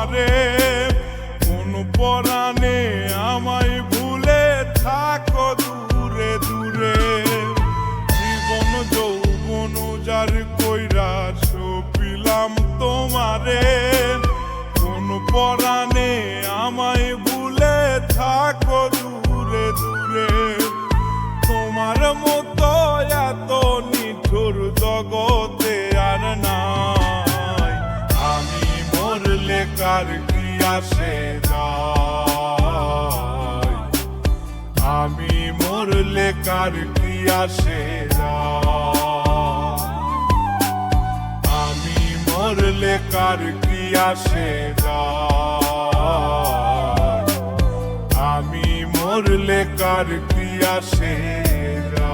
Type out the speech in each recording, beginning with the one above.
তোমারে, কোন পরাণে আমায় ভুলে থাকো দূরে দূরে। জীবন যৌবন উজাড় কইরা সপিলাম তোমারে, কোন পরাণে আমায় ভুলে থাকো দূরে দূরে। তোমার মতো এত নিঠুর জগতে আর নাই, আমি মরলে কার কি আসে যায়, আমি মরলে কার কি আসে যায়, আমি মরলে কার কি আসে যায়, আমি মরলে কার কি আসে যায়।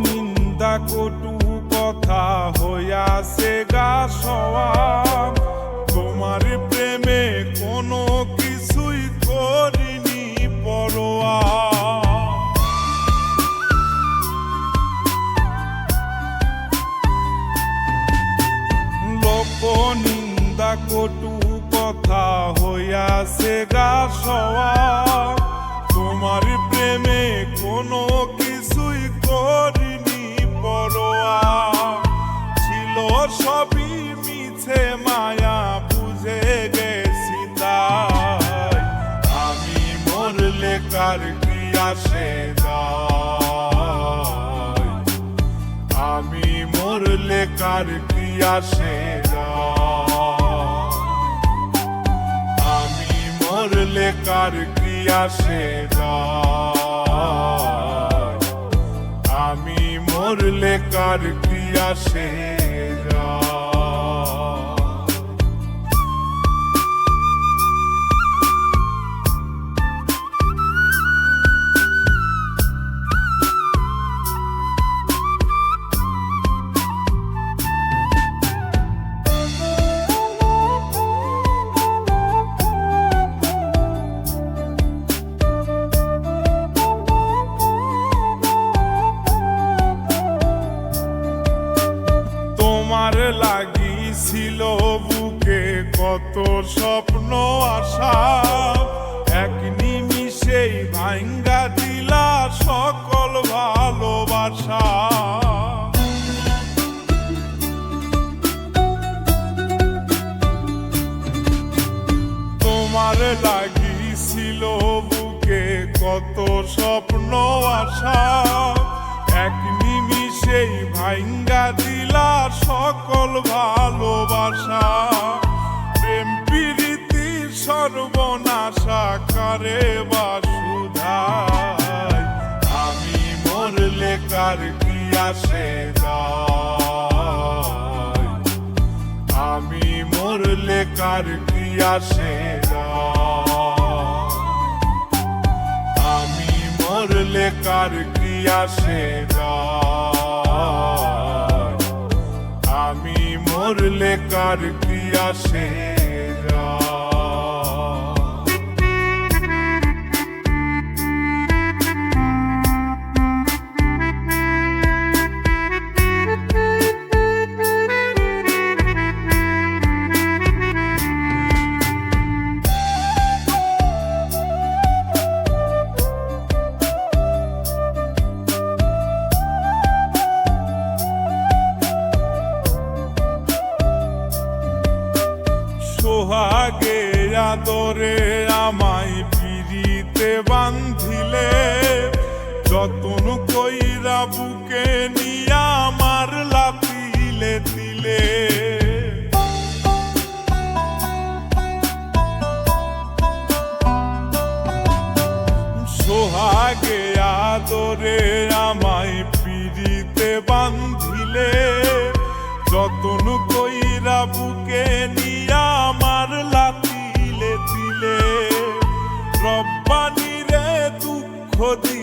নিন্দা কটু কথা হইয়াছে গা সওয়া, তোমার প্রেমে কোনো কিছুই করিনি পরোয়া। লোক নিন্দা কটু কথা হইয়াছে গা সওয়া, তোমার প্রেমে কোনো কিছুই করিনি পরোয়া। ছিল সবই মিছে মায়া বুঝে গেছি তাই, আমি মরলে কার কি আসে যায়, আমি মরলে কার কি আসে যায়, আমি মরলে কার কি আসে যায়, আমি মরলে কার কি আসে যায়। তোমার লাগিছিল বুকে কত স্বপ্ন আশা, এক নিমিষেই ভাঙ্গা দিলা সকল ভালোবাসা। তোমার লাগিছিল বুকে কত স্বপ্ন আশা, এক নিমিষেই ভাঙ্গা দিলা সকল ভালোবাসা। প্রেম প্রীতি সর্বনাশা কারে বাসুধাই, আমি মরলে কার কি আসে যায়, আমি মরলে কার কি আসে যায়, আমি মরলে কার কি আসে যায়, আমি মরলে কার কি আসে যায়। সোহাগে আদরে আমায় পিরিতে বান্ধিলে, যতন কইরা বুকে নিয়া আমার লাতিলে দিলে। সোহাগে আদরে আমায় পিরিতে বান্ধিলে, যতন কইরা বুকে নিয়া আমার লাতিলে দিলে। পানি রে দুঃখ দি